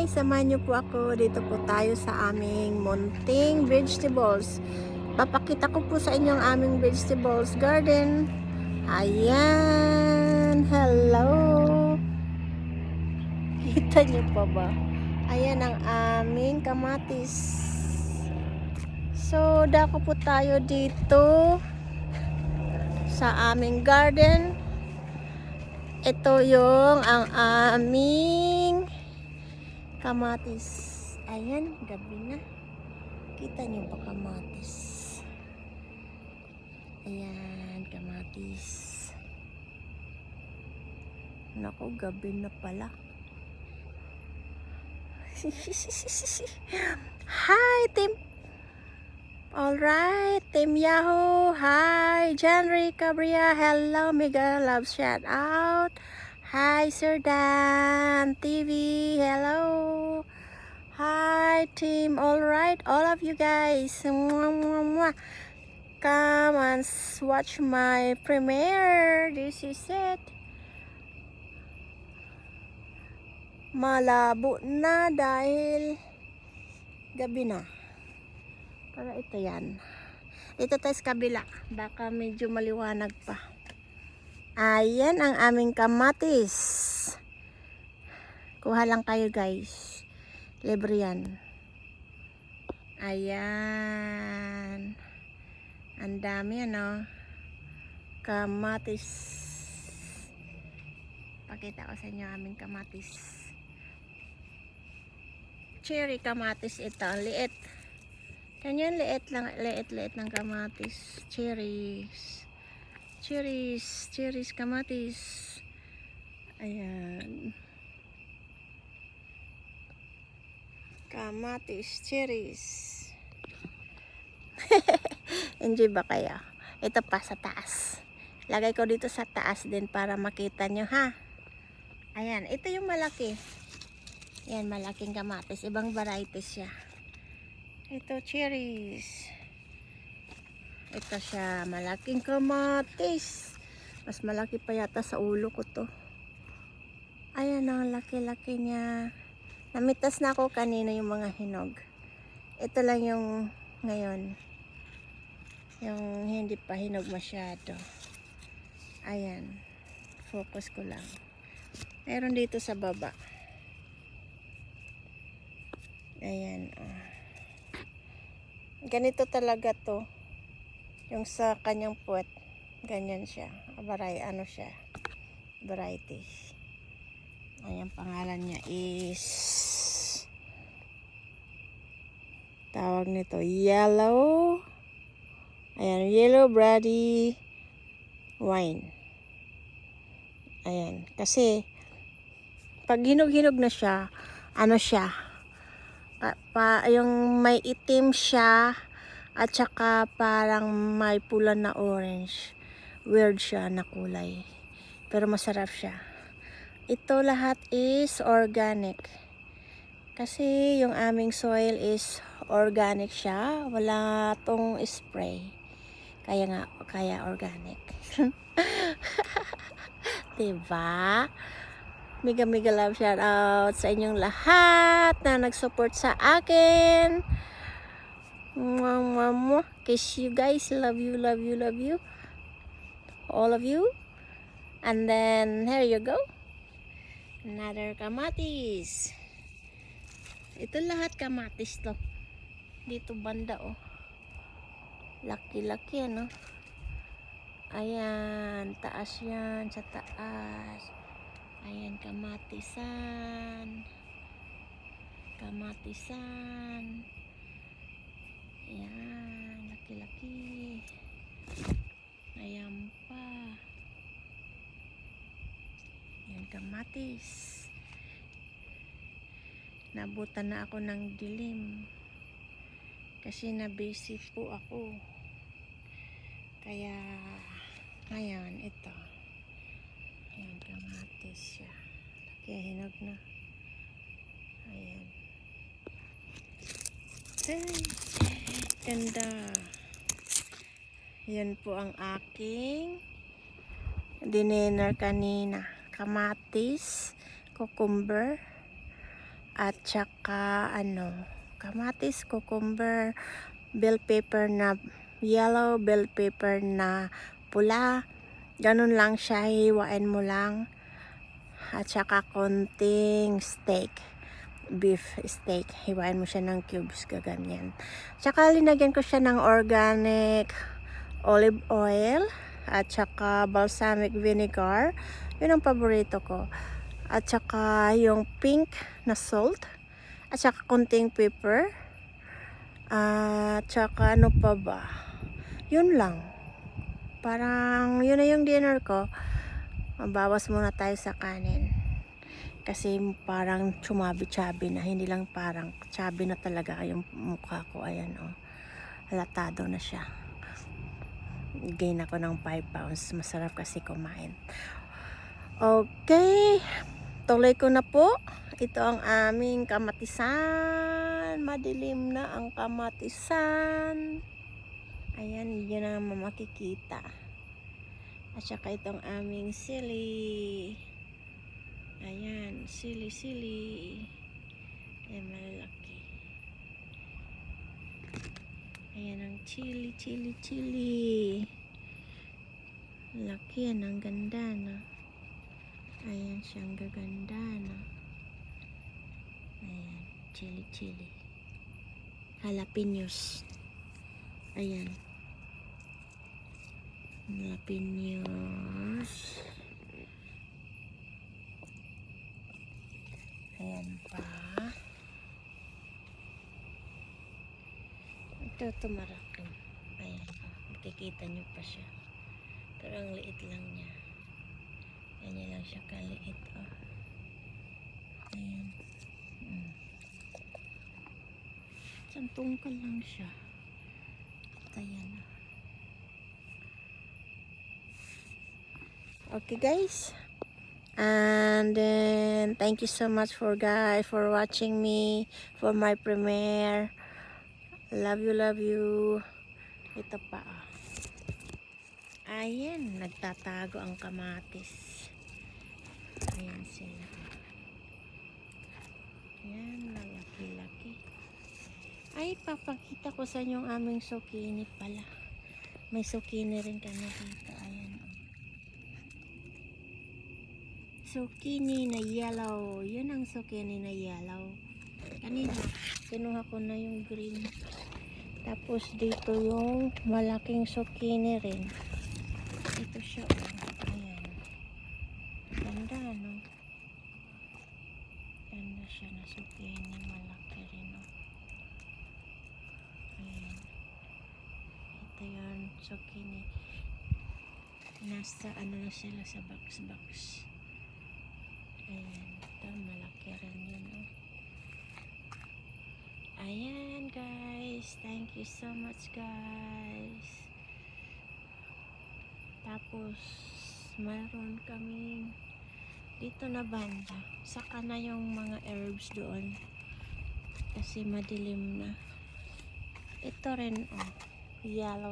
guys, samahan niyo po ako. Dito po tayo sa aming munting vegetables. Papakita ko po sa inyo ang aming vegetables garden. Ayan, hello. Kita niyo pa ba? Ayan ang aming kamatis. So, dako po tayo dito sa aming garden. Ito yung ang aming kamatis. Ayan, gabi na. Kita nyo ba kamatis? Ayan, kamatis. Naku, gabi na pala. Hi, team. Alright, Team Yahoo. Hi, Janry Cabria. Hello, Mega Love shout out. Hi, Sir Dan TV. Hello. Hi, team. Alright, all of you guys. Mwah, mwah, mwah. Come and watch my premiere. This is it. Malabo na dahil gabi na. Para ito yan. Dito tayo sa kabila. Baka medyo maliwanag pa. Ayan ang aming kamatis. Kuha lang kayo guys. Libre yan. Ayan. Ang dami ano. Kamatis. Pakita ko sa inyo aming kamatis. Cherry kamatis ito. Ang liit. Ganyan, liit lang, liit ng kamatis. Cherries. Cherries kamatis. Ayan. Kamatis, cherries. Enjoy ba kayo? Ito pa sa taas. Lagay ko dito sa taas din para makita nyo ha. Ayan, ito yung malaki. Ayan, malaking kamatis. Ibang varieties siya. Ito, cherries. Ito siya, malaking kamatis. Mas malaki pa yata sa ulo ko to. Ayan ang laki-laki niya. Namitas na ako kanina yung mga hinog. Ito lang yung ngayon. Yung hindi pa hinog masyado. Ayan. Focus ko lang. Meron dito sa baba. Ayan, ganito talaga to. Yung sa kanyang puwet, ganyan siya. Ano siya? Variety. Ayan, pangalan niya is tawag nito yellow. Ayan, yellow brandy wine. Ayan, kasi pag hinog-hinog na siya, ano siya? Yung may itim siya at saka parang may pula na orange. Weird siya na kulay. Pero masarap siya. Ito lahat is organic. Kasi yung aming soil is organic siya. Wala tong spray. Kaya organic. Diba? Mega love shout out sa inyong lahat na nag-support sa akin. Mwah, mwah, mwah. Kiss you guys. Love you. All of you. And then, here you go. Another kamatis. Ito lahat kamatis to. Dito banda oh. Laki-laki ano. Ayan. Taas yan. Sa taas. Ayan, kamatisan. Ayan, laki-laki. Ayan pa. Ayan, kamatis. Nabutan na ako ng dilim. Kasi na-busy po ako. Kaya, ngayon, ito. Ayan, kamatis siya. Kaya hinog na. Ayan. Ay, ganda. Yan po ang aking dinner kanina. Kamatis, cucumber, at saka kamatis, cucumber, bell pepper na yellow, bell pepper na pula. Ganun lang siya, hiwain mo lang. At saka konting steak, beef steak. Hiwain mo siya ng cubes, gaganyan. Tsaka linagyan ko siya ng organic olive oil at saka balsamic vinegar. Yun ang paborito ko. At saka yung pink na salt. At saka konting pepper. At saka ano pa ba? Yun lang. Parang yun na yung dinner ko. Mabawas muna tayo sa kanin. Kasi parang chumabi-chabi na. Hindi lang parang chabi na talaga yung mukha ko. Ayan oh. Halatado na siya. Gain ako ng 5 pounds. Masarap kasi kumain. Okay. Tuloy ko na po. Ito ang aming kamatisan. Madilim na ang kamatisan. Ayan, yun ang makikita. At saka itong aming sili. Ayan, sili. Ayan, malalaki. Ayan ang chili. Laki yan, ang ganda na. Ayan siyang gaganda na. Ayan, chili. Jalapenos. Ayan. Jalapenos. Ayan pa. Ito tumaraki. Ayan. Makikita nyo pa siya. Pero ang liit lang niya. Ganyan lang siya kaliit. Oh. Ayan. Tungkal lang siya. At ayan. Okay guys. And then thank you so much for watching me for my premiere. Love you. Ito pa. Ayan, nagtatago ang kamatis. Ayan sila. Ayan, laki. Ay, papakita ko sa inyo ang aming zucchini pala. May zucchini rin kami dito. Ayan. Zucchini na yellow. Yun ang zucchini na yellow. Kanina, kinuha ko na yung green. Tapos dito yung malaking zucchini rin. Ito siya. Ayan. Ganda, no? Ganda siya na zucchini. Malaki rin, no? Ayan. Ito yun, zucchini. Nasa, na sila sa box. Ayan. Ito, malaki rin yun, no? Ayan, guys. Thank you so much, guys. Tapos, mayroon kaming dito na banda. Saka na yung mga herbs doon. Kasi madilim na. Ito rin, oh. Yellow.